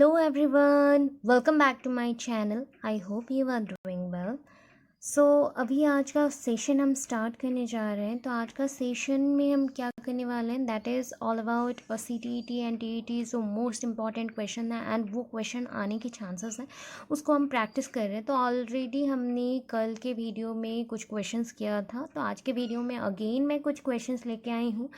Hello everyone, welcome back to my channel. I hope you are doing well. सो अभी आज का session हम start करने जा रहे हैं। तो आज का सेशन में हम क्या करने वाले हैं, that is all about CTET and TET। जो मोस्ट इम्पॉर्टेंट क्वेश्चन है एंड वो क्वेश्चन आने के चांसेस हैं, उसको हम प्रैक्टिस कर रहे हैं। तो ऑलरेडी हमने कल के वीडियो में कुछ क्वेश्चंस किया था, तो आज के वीडियो में अगेन मैं कुछ क्वेश्चंस लेके आई हूँ।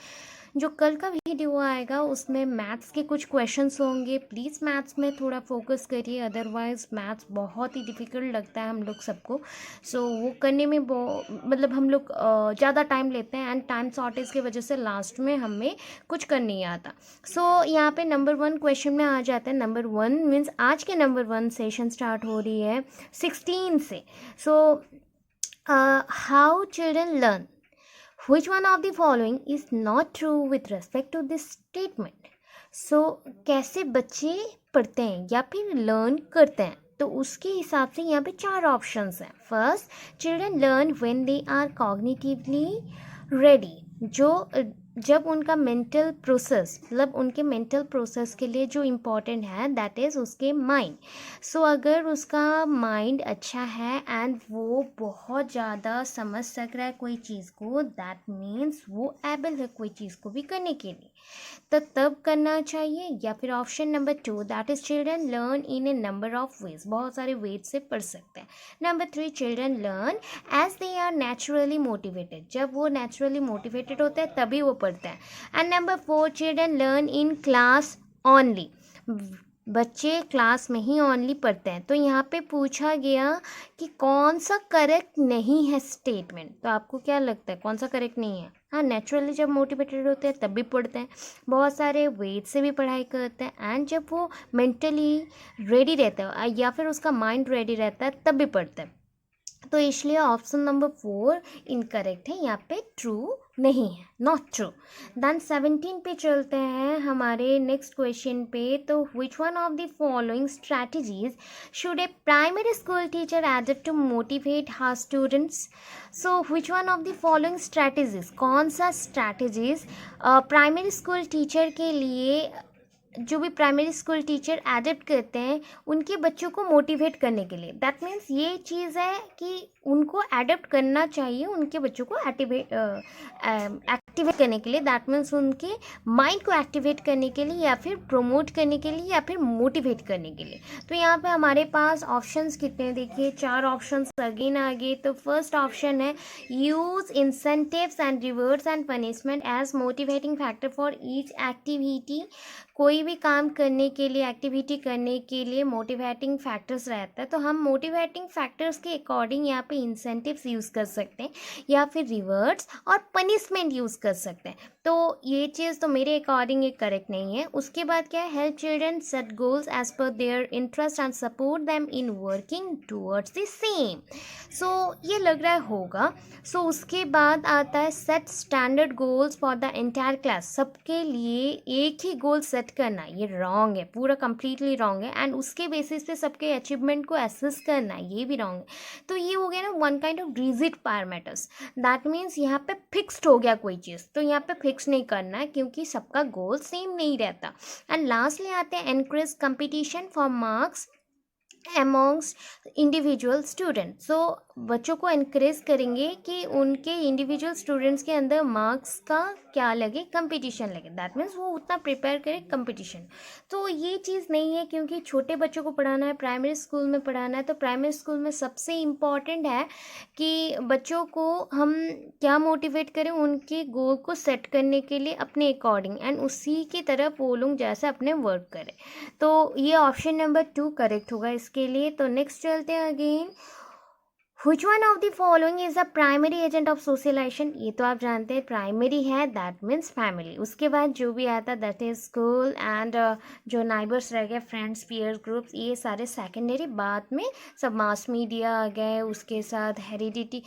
जो कल का वीडियो आएगा उसमें मैथ्स के कुछ क्वेश्चंस होंगे। प्लीज़ मैथ्स में थोड़ा फोकस करिए, अदरवाइज़ मैथ्स बहुत ही डिफ़िकल्ट लगता है हम लोग सबको। सो वो करने में मतलब हम लोग ज़्यादा टाइम लेते हैं एंड टाइम शॉर्टेज की वजह से लास्ट में हमें कुछ कर नहीं आता। सो यहाँ पे नंबर 1 क्वेश्चन में आ जाता है। नंबर 1 मीन्स आज के नंबर 1 सेशन स्टार्ट हो रही है 16 से। So how children learn, which one of the following is not true with respect to this statement? So कैसे बच्चे पढ़ते हैं या फिर लर्न करते हैं, तो उसके हिसाब से यहाँ पे 4 ऑप्शंस हैं। First, children learn when they are cognitively ready. जब उनका मेंटल प्रोसेस, मतलब उनके मेंटल प्रोसेस के लिए जो इम्पोर्टेंट है दैट इज़ उसके माइंड। सो अगर उसका माइंड अच्छा है एंड वो बहुत ज़्यादा समझ सक रहा है कोई चीज़ को, दैट मीन्स वो एबल है कोई चीज़ को भी करने के लिए, तो तब करना चाहिए। या फिर option number 2, that is children learn in a number of ways, बहुत सारे वेज से पढ़ सकते हैं। Number 3, children learn as they are naturally motivated, जब वो नेचुरली मोटिवेटेड होते हैं तभी वो पढ़ते हैं। And number 4, children learn in class only, बच्चे क्लास में ही ओनली पढ़ते हैं। तो यहाँ पे पूछा गया कि कौन सा करेक्ट नहीं है स्टेटमेंट, तो आपको क्या लगता है कौन सा करेक्ट नहीं है? हाँ, नेचुरली जब मोटिवेटेड होते हैं तब भी पढ़ते हैं, बहुत सारे वेट से भी पढ़ाई करते हैं, एंड जब वो मेंटली रेडी रहता है या फिर उसका माइंड रेडी रहता है तब भी पढ़ते हैं। तो इसलिए ऑप्शन नंबर 4 इनकरेक्ट है, यहाँ पे ट्रू नहीं है, नॉट ट्रू। देन 17 पे चलते हैं हमारे नेक्स्ट क्वेश्चन पे। तो which one of the following strategies should a primary school teacher adapt to motivate her students? So which one of the following strategies, कौन सा स्ट्रैटेजीज प्राइमरी स्कूल टीचर के लिए, जो भी प्राइमरी स्कूल टीचर एडप्ट करते हैं उनके बच्चों को मोटिवेट करने के लिए, दैट मीन्स ये चीज़ है कि उनको एडप्ट करना चाहिए उनके बच्चों को एक्टिवेट करने के लिए, दैट मीन्स उनके माइंड को एक्टिवेट करने के लिए या फिर प्रमोट करने के लिए या फिर मोटिवेट करने के लिए। तो यहाँ पे हमारे पास ऑप्शंस कितने हैं, देखिए 4 ऑप्शंस अगेन आगे। तो फर्स्ट ऑप्शन है use incentives and rewards and punishment as motivating factor for each activity, कोई भी काम करने के लिए, एक्टिविटी करने के लिए मोटिवेटिंग फैक्टर्स रहता है, तो हम मोटिवेटिंग फैक्टर्स के अकॉर्डिंग यहाँ पे इंसेंटिव्स यूज़ कर सकते हैं या फिर रिवॉर्ड्स और पनिशमेंट यूज़ कर सकते हैं। तो ये चीज़ तो मेरे अकॉर्डिंग ये करेक्ट नहीं है। उसके बाद क्या है, help children set goals as per their interest and support them in working towards the same. So ये लग रहा है होगा। सो उसके बाद आता है set standard goals for the entire class, सबके लिए एक ही गोल सेट करना, ये रॉन्ग है, पूरा कंप्लीटली रॉन्ग है। एंड उसके बेसिस पे सबके अचीवमेंट को असेस करना, ये भी रॉन्ग है। तो ये हो गया ना one kind of rigid parameters, that means यहाँ पे फिक्स्ड हो गया कोई चीज़, तो यहाँ पे फिक्स नहीं करना है क्योंकि सबका गोल सेम नहीं रहता। एंड लास्टली आते हैं encourage competition for marks amongst individual student. So बच्चों को इनक्रेज करेंगे कि उनके इंडिविजुअल स्टूडेंट्स के अंदर मार्क्स का क्या लगे, कंपटीशन लगे, दैट मीन्स वो उतना प्रिपेयर करे कंपटीशन। तो ये चीज़ नहीं है क्योंकि छोटे बच्चों को पढ़ाना है, प्राइमरी स्कूल में पढ़ाना है। तो प्राइमरी स्कूल में सबसे इम्पॉर्टेंट है कि बच्चों को हम क्या मोटिवेट करें, उनके गोल को सेट करने के लिए अपने अकॉर्डिंग, एंड उसी की तरफ वो लोग जैसे अपने वर्क करें। तो ये ऑप्शन नंबर 2 करेक्ट होगा इसके लिए। तो नेक्स्ट चलते हैं again, Which one of the following is the primary agent of socialization? ये तो आप जानते हैं प्राइमरी है, दैट मीन्स फैमिली। उसके बाद जो भी आता है दैट इज स्कूल एंड जो नाइबर्स रह गए, फ्रेंड्स, पीयर ग्रुप्स, ये सारे सेकेंडरी। बाद में सब मास मीडिया आ गए, उसके साथ हेरिडिटी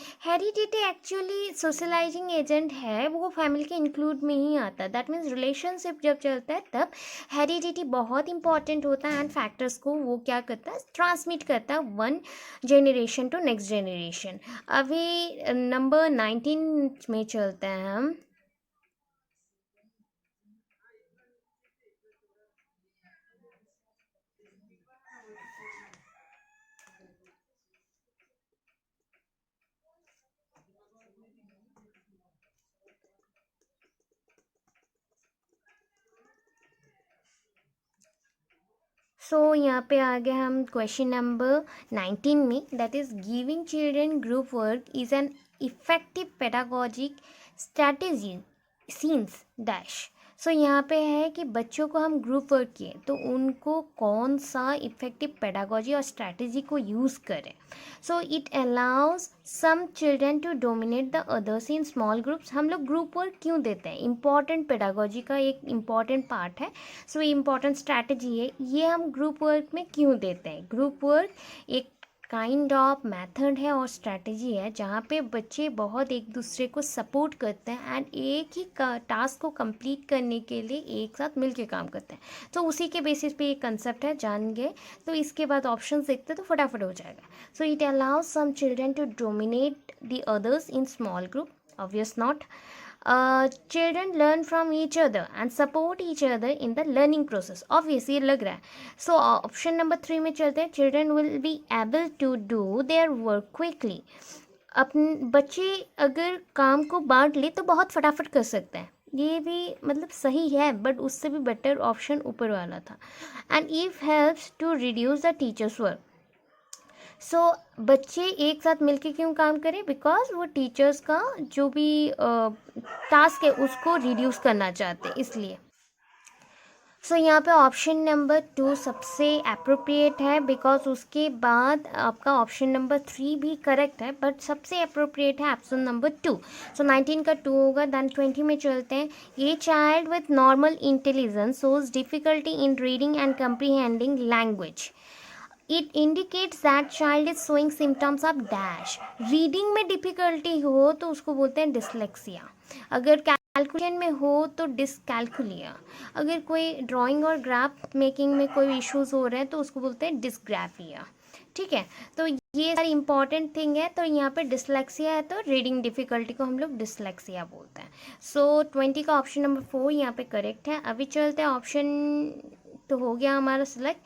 एक्चुअली सोशलाइजिंग एजेंट है, वो फैमिली के इंक्लूड में ही आता है, दैट मीन्स रिलेशनशिप जब चलता है तब हेरिडिटी बहुत इंपॉर्टेंट होता है एंड फैक्टर्स को वो क्या करता है, ट्रांसमिट करता है one generation to next generation. अभी नंबर 19 में चलते हैं हम। सो यहाँ पे आ गए हम क्वेश्चन नंबर 19 में, that is giving children group work is an effective pedagogic strategy since dash. So यहाँ पे है कि बच्चों को हम ग्रुप वर्क किए तो उनको कौन सा इफेक्टिव पेडागोजी और स्ट्रैटेजी को यूज़ करें। So it allows some children to dominate the others in small groups. हम लोग ग्रुप वर्क क्यों देते हैं, इंपॉर्टेंट पेडागोजी का एक इम्पॉर्टेंट पार्ट है। सो इम्पॉर्टेंट स्ट्रैटेजी है, ये हम ग्रुप वर्क में क्यों देते हैं। ग्रुप वर्क एक काइंड ऑफ मेथड है और स्ट्रैटेजी है जहाँ पे बच्चे बहुत एक दूसरे को सपोर्ट करते हैं एंड एक ही टास्क को कंप्लीट करने के लिए एक साथ मिलके काम करते हैं। तो उसी के बेसिस पे ये कंसेप्ट है, जान गए तो इसके बाद ऑप्शन देखते तो फटाफट हो जाएगा। So it allows some children to dominate the others in small group, obvious not. Children learn from each other and support each other in the learning process, obviously ये लग रहा है। So ऑप्शन नंबर 3 में चलते हैं, children will be able to do their work quickly। अपने बच्चे अगर काम को बांट ले तो बहुत फटाफट कर सकते हैं, ये भी मतलब सही है, बट उससे भी बेटर ऑप्शन ऊपर वाला था। And if helps to reduce the teacher's work. So बच्चे एक साथ मिलके क्यों काम करें, बिकॉज वो टीचर्स का जो भी टास्क है उसको रिड्यूस करना चाहते हैं, इसलिए। सो यहाँ पे ऑप्शन नंबर 2 सबसे अप्रोप्रिएट है, बिकॉज उसके बाद आपका ऑप्शन नंबर 3 भी करेक्ट है, बट सबसे अप्रोप्रिएट है ऑप्शन नंबर 2। सो 19 का 2 होगा। देन 20 में चलते हैं, ये child with normal intelligence shows difficulty in reading and comprehending language. It indicates that child is showing symptoms of dash. Reading में डिफिकल्टी हो तो उसको बोलते हैं डिसलेक्सिया, अगर कैलकुलेशन में हो तो डिसकैलकुलिया, अगर कोई ड्राइंग और ग्राफ मेकिंग में कोई इश्यूज हो रहे हैं तो उसको बोलते हैं डिसग्राफिया। ठीक है, तो ये सारी इंपॉर्टेंट थिंग है। तो यहाँ पे डिसलेक्सिया है तो रीडिंग डिफिकल्टी को हम लोग डिसलेक्सिया बोलते हैं। सो 20 का ऑप्शन नंबर 4 यहाँ पे करेक्ट है। अभी चलते हैं ऑप्शन, तो हो गया हमारा सिलेक्ट।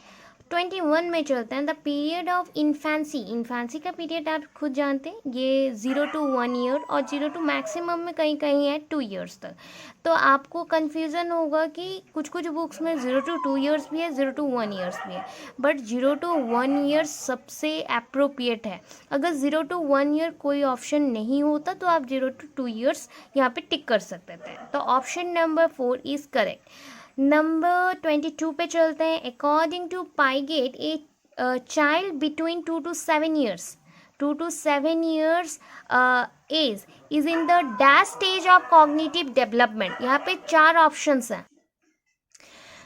21 में चलते हैं, the period of infancy. Infancy का पीरियड आप खुद जानते हैं, ये 0 to 1 ईयर और 0 to मैक्सिमम में कहीं कहीं है 2 ईयर्स तक। तो आपको कन्फ्यूज़न होगा कि कुछ कुछ बुक्स में 0 to 2 ईयर्स भी है, 0 to 1 ईयर्स भी है, बट 0 to 1 ईयर्स सबसे अप्रोप्रिएट है। अगर 0 to 1 ईयर कोई ऑप्शन नहीं होता तो आप 0 to 2 ईयर्स यहाँ पे टिक कर सकते थे। तो option number 4 is correct. Number 22 पे चलते हैं, according to Piaget a child between 2 to 7 years, 2 to 7 years age is in the dash stage of cognitive development. यहाँ पे 4 ऑप्शंस हैं।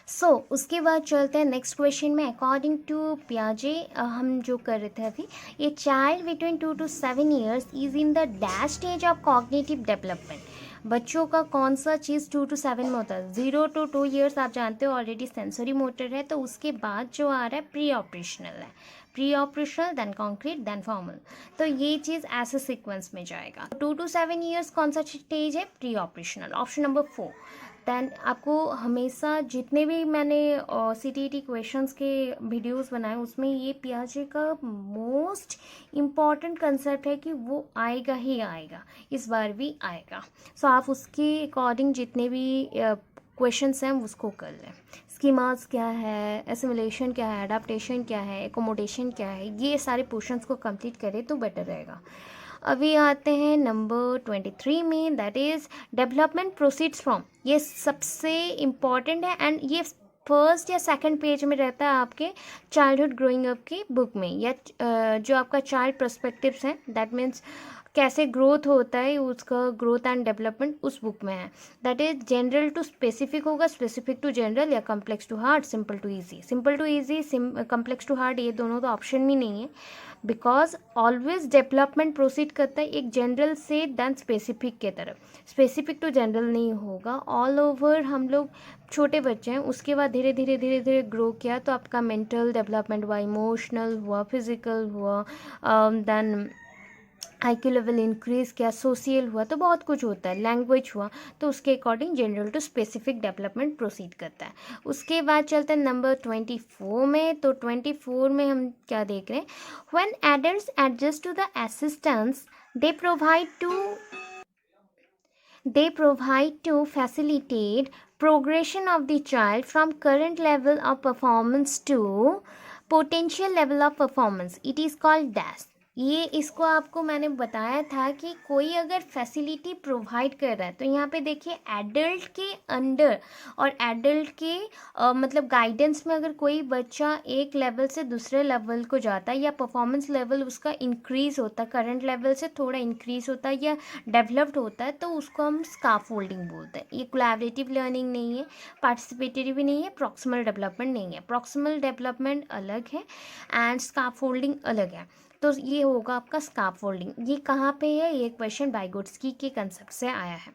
सो उसके बाद चलते हैं नेक्स्ट क्वेश्चन में, अकॉर्डिंग टू पियाजे हम जो कर रहे थे अभी, ये child between 2 to 7 years is in the dash stage of cognitive development. बच्चों का कौन सा चीज़ 2 to 7 में होता है। 0 to 2 ईयर्स आप जानते हो ऑलरेडी सेंसरी मोटर है, तो उसके बाद जो आ रहा है प्री ऑपरेशनल है, preoperational then concrete then formal. तो ये चीज़ ऐसे सीक्वेंस में जाएगा। 2 to 7 ईयर्स कौन सा स्टेज है, preoperational, option number 4। Then आपको हमेशा जितने भी मैंने CTET क्वेश्चंस के वीडियोस बनाए उसमें ये पियाजे का मोस्ट इम्पॉर्टेंट कंसेप्ट है कि वो आएगा ही आएगा, इस बार भी आएगा। सो आप उसके अकॉर्डिंग जितने भी क्वेश्चंस हैं उसको कर लें। स्कीमास क्या है, एसिमुलेशन क्या है, अडाप्टेशन क्या है, एकोमोडेशन क्या है, ये सारे पोर्शंस को कंप्लीट करें तो बेटर रहेगा। अभी आते हैं नंबर 23 में, that is development proceeds from. ये सबसे इम्पॉर्टेंट है एंड ये फर्स्ट या सेकंड पेज में रहता है आपके चाइल्डहुड ग्रोइंग अप की बुक में, या जो आपका चाइल्ड पर्सपेक्टिव्स हैं, दैट मीन्स कैसे ग्रोथ होता है उसका, ग्रोथ एंड डेवलपमेंट उस बुक में है। That is general to specific होगा, स्पेसिफिक टू जनरल, या complex to hard, simple to easy. Simple to easy, complex to hard ये दोनों तो ऑप्शन भी नहीं है, बिकॉज ऑलवेज डेवलपमेंट प्रोसीड करता है एक जनरल से देन स्पेसिफिक के तरफ, स्पेसिफिक टू जनरल नहीं होगा। ऑल ओवर हम लोग छोटे बच्चे हैं, उसके बाद धीरे धीरे धीरे धीरे ग्रो किया तो आपका मेंटल डेवलपमेंट हुआ, इमोशनल हुआ, फिजिकल हुआ, देन IQ लेवल इंक्रीज किया, सोशल हुआ, तो बहुत कुछ होता है, लैंग्वेज हुआ, तो उसके according general to specific development proceed करता है। उसके बाद चलते हैं नंबर 24 में। तो 24 में हम क्या देख रहे हैं, when adults adjust to the assistance they provide to facilitate progression of the child from current level of performance to potential level of performance, it is called dash. ये इसको आपको मैंने बताया था कि कोई अगर फैसिलिटी प्रोवाइड कर रहा है, तो यहाँ पे देखिए एडल्ट के अंडर और एडल्ट के मतलब गाइडेंस में अगर कोई बच्चा एक लेवल से दूसरे लेवल को जाता है या परफॉर्मेंस लेवल उसका इंक्रीज होता है, करंट लेवल से थोड़ा इंक्रीज होता है या डेवलप्ड होता है, तो उसको हम स्काफोल्डिंग बोलते हैं. ये कोलैबोरेटिव लर्निंग नहीं है, पार्टिसिपेटरी भी नहीं है, प्रॉक्सिमल डेवलपमेंट नहीं है. प्रॉक्सिमल डेवलपमेंट अलग है एंड स्काफोल्डिंग अलग है. तो ये होगा आपका स्काफोल्डिंग. ये कहाँ पे है, ये क्वेश्चन बाइगोट्स्की के कंसेप्ट से आया है.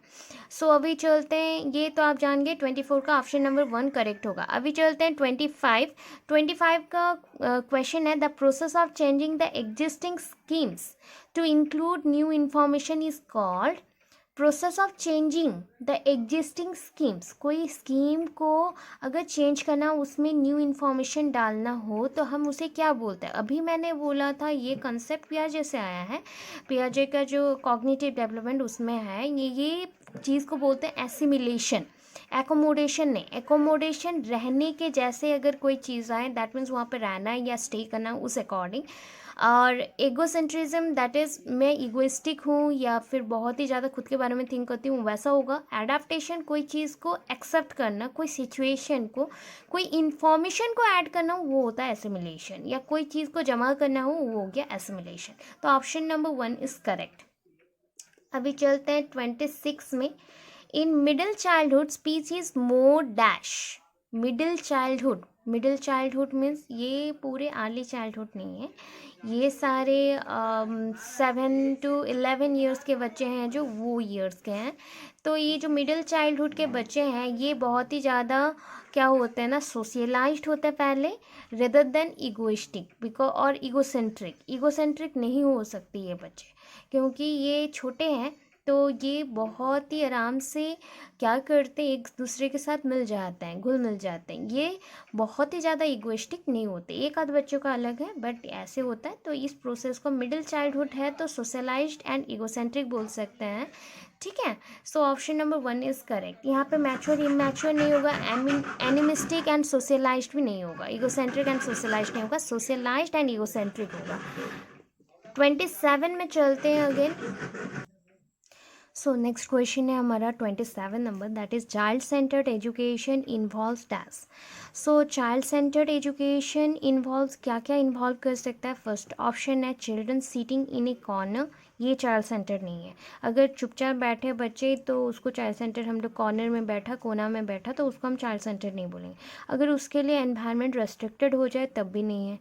सो अभी चलते हैं, ये तो आप जान गए 24 का ऑप्शन नंबर 1 करेक्ट होगा. अभी चलते हैं 25 का क्वेश्चन है, the process of changing the existing schemes to include new information is called. Process of changing the existing schemes, कोई स्कीम को अगर चेंज करना, उसमें न्यू इन्फॉर्मेशन डालना हो तो हम उसे क्या बोलते हैं. अभी मैंने बोला था ये कंसेप्ट पियाजे से आया है, पियाजे का जो कॉग्निटिव डेवलपमेंट उसमें है. ये चीज़ को बोलते हैं एसिमिलेशन. एकोमोडेशन नहीं, एकोमोडेशन रहने के जैसे अगर कोई चीज़ आए दैट मीन्स वहाँ पे रहना या स्टे करना उस अकॉर्डिंग. और एगोसेंट्रिज्म दैट इज़ मैं ईगोइस्टिक हूँ या फिर बहुत ही ज़्यादा खुद के बारे में थिंक करती हूँ, वैसा होगा. एडाप्टेशन कोई चीज़ को एक्सेप्ट करना, कोई सिचुएशन को, कोई इन्फॉर्मेशन को ऐड करना, वो होता है एसिमिलेशन. या कोई चीज़ को जमा करना हो वो हो गया एसिमिलेशन. तो ऑप्शन नंबर 1 इज़ करेक्ट. अभी चलते हैं 26 में. In middle childhood speech is more dash. Middle childhood means ये पूरे अर्ली चाइल्डहुड नहीं है, ये सारे 7 to 11 ईयर्स के बच्चे हैं जो वो ईयर्स के हैं. तो ये जो मिडिल चाइल्डहुड के बच्चे हैं ये बहुत ही ज़्यादा क्या होते हैं ना, सोशलाइज्ड होते हैं पहले रेदर देन ईगोइस्टिक. बिकॉज और ईगोसेंट्रिक नहीं हो सकती ये बच्चे, क्योंकि ये छोटे हैं. तो ये बहुत ही आराम से क्या करते हैं, एक दूसरे के साथ मिल जाते हैं, घुल मिल जाते हैं. ये बहुत ही ज़्यादा इगोइस्टिक नहीं होते. एक आध बच्चों का अलग है बट ऐसे होता है. तो इस प्रोसेस को मिडिल चाइल्डहुड है तो सोशलाइज्ड एंड इगोसेंट्रिक बोल सकते हैं. ठीक है. सो ऑप्शन नंबर 1 इज़ करेक्ट. यहाँ पे मैच्योर इमैच्योर नहीं होगा, एनिमिस्टिक एंड सोशलाइज्ड भी नहीं होगा, इगोसेंट्रिक एंड सोशलाइज्ड नहीं होगा, सोशलाइज्ड एंड इगोसेंट्रिक होगा. 27 में चलते हैं अगेन. सो नेक्स्ट क्वेश्चन है हमारा 27 number, that is child centred education involves dash. So child centred education involves क्या क्या इन्वॉल्व कर सकता है. फर्स्ट ऑप्शन है चिल्ड्रन सीटिंग इन ए कॉर्नर. ये चाइल्ड सेंटर नहीं है. अगर चुपचाप बैठे बच्चे तो उसको चाइल्ड सेंटर, हम लोग कॉर्नर में बैठा, कोना में बैठा, तो उसको हम चाइल्ड सेंटर नहीं बोलेंगे. अगर उसके लिए एनवायरनमेंट रेस्ट्रिक्टेड हो जाए तब भी नहीं है.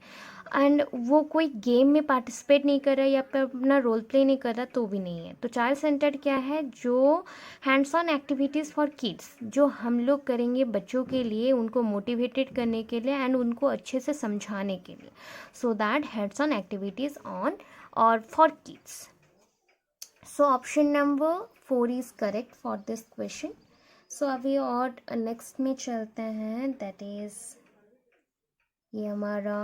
एंड वो कोई गेम में पार्टिसिपेट नहीं कर रहा या फिर अपना रोल प्ले नहीं कर रहा तो भी नहीं है. तो चाइल्ड सेंटर क्या है, जो hands on activities for kids जो हम लोग करेंगे बच्चों के लिए, उनको मोटिवेटेड करने के लिए एंड उनको अच्छे से समझाने के लिए. So that hands on activities on और for kids. So option number 4 is correct for this question. So अभी और नेक्स्ट में चलते हैं, दैट इज़ ये हमारा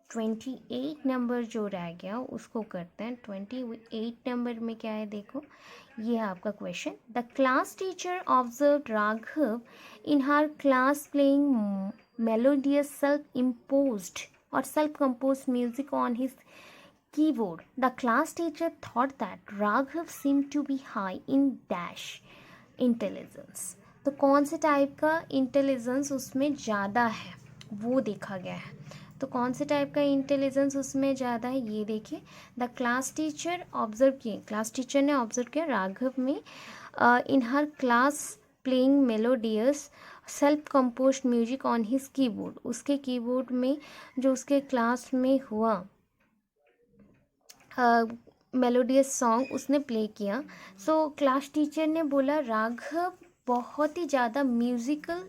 28 नंबर जो रह गया उसको करते हैं. 28 नंबर में क्या है देखो, ये है आपका question. The class teacher observe Raghav in her class playing melodious self imposed और self composed music on his keyboard. The class teacher thought that Raghav seem to be high in dash intelligence. तो कौन से टाइप का intelligence उसमें ज़्यादा है वो देखा गया है. तो कौन से टाइप का इंटेलिजेंस उसमें ज़्यादा है ये देखिए. द क्लास टीचर ऑब्जर्व किए, क्लास टीचर ने ऑब्जर्व किया राघव में in her class playing melodious self composed music on his keyboard. उसके कीबोर्ड में जो उसके क्लास में हुआ मेलोडियस सॉन्ग उसने प्ले किया. सो क्लास टीचर ने बोला राघव बहुत ही ज़्यादा म्यूज़िकल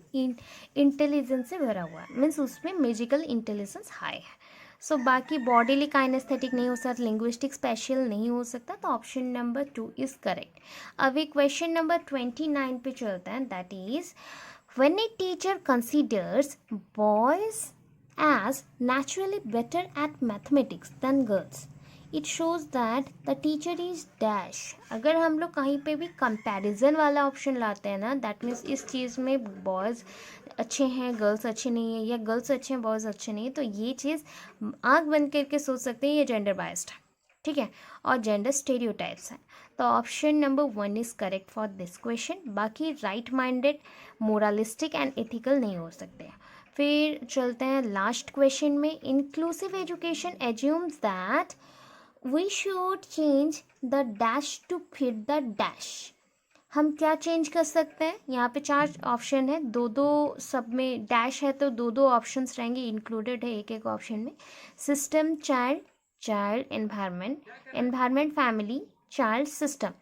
इंटेलिजेंस से भरा हुआ है, मीन्स उसमें म्यूजिकल इंटेलिजेंस हाई है. सो बाकी बॉडीली काइनेस्थेटिक नहीं हो सकता, लिंग्विस्टिक स्पेशल नहीं हो सकता. तो ऑप्शन नंबर 2 इज़ करेक्ट. अभी क्वेश्चन नंबर 29 पे चलता है, that is when a teacher considers boys as naturally better at mathematics than girls, it shows that the teacher is dash. अगर हम लोग कहीं पे भी कंपैरिजन वाला ऑप्शन लाते हैं ना, दैट मीन्स इस चीज़ में बॉयज़ अच्छे हैं गर्ल्स अच्छे नहीं हैं, या गर्ल्स अच्छे हैं बॉयज़ अच्छे नहीं हैं, तो ये चीज़ आँख बंद करके सोच सकते हैं ये जेंडर बायस्ड है, ठीक है, और जेंडर स्टेरियोटाइप्स हैं। तो option number 1 is correct for this question. बाकी right minded, moralistic and ethical नहीं हो सकते। फिर चलते हैं लास्ट क्वेश्चन में। Inclusive education assumes that we should change the dash to fit the dash. हम क्या चेंज कर सकते हैं? यहाँ पे 4 ऑप्शन है, दो दो सब में डैश है तो दो दो ऑप्शंस रहेंगे, इंक्लूडेड है एक एक ऑप्शन में। System, child, child environment, environment family, child system.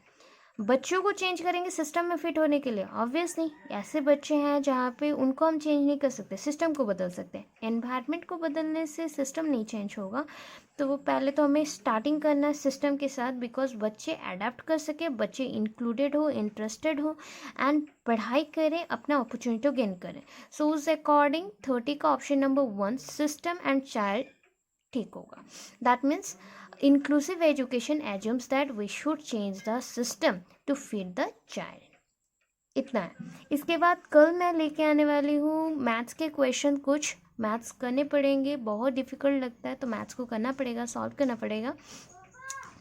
बच्चों को चेंज करेंगे सिस्टम में फिट होने के लिए? ऑब्वियसली ऐसे बच्चे हैं जहाँ पे उनको हम चेंज नहीं कर सकते, सिस्टम को बदल सकते हैं। एनवायरनमेंट को बदलने से सिस्टम नहीं चेंज होगा, तो वो पहले तो हमें स्टार्टिंग करना है सिस्टम के साथ, बिकॉज बच्चे अडेप्ट कर सके, बच्चे इंक्लूडेड हो, इंटरेस्टेड हो एंड पढ़ाई करें, अपना अपॉर्चुनिटी गेन करें। सो उस अकॉर्डिंग 30 का option number 1 system and child ठीक होगा। That means inclusive education assumes that we should change the system to fit the child। इतना है। इसके बाद कल मैं लेके आने वाली हूँ मैथ्स के क्वेश्चन, कुछ मैथ्स करने पड़ेंगे, बहुत डिफिकल्ट लगता है तो मैथ्स को करना पड़ेगा, सॉल्व करना पड़ेगा।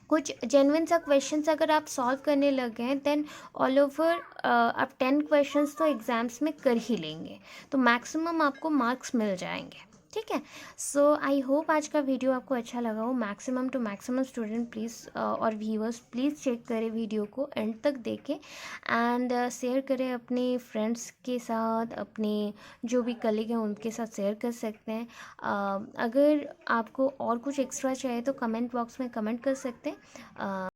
कुछ जेन्युइन सा क्वेश्चंस अगर आप सॉल्व करने लग गए हैं देन ऑल ओवर आप 10 क्वेश्चंस तो एग्ज़ाम्स में कर ही लेंगे, तो मैक्सिमम आपको मार्क्स मिल जाएंगे, ठीक है। सो आई होप आज का वीडियो आपको अच्छा लगा हो। Maximum to maximum student please और व्यूअर्स प्लीज़ चेक करें वीडियो को, एंड तक देखें एंड शेयर करें अपने फ्रेंड्स के साथ, अपने जो भी कलीग हैं उनके साथ शेयर कर सकते हैं। अगर आपको और कुछ एक्स्ट्रा चाहिए तो कमेंट बॉक्स में कमेंट कर सकते हैं।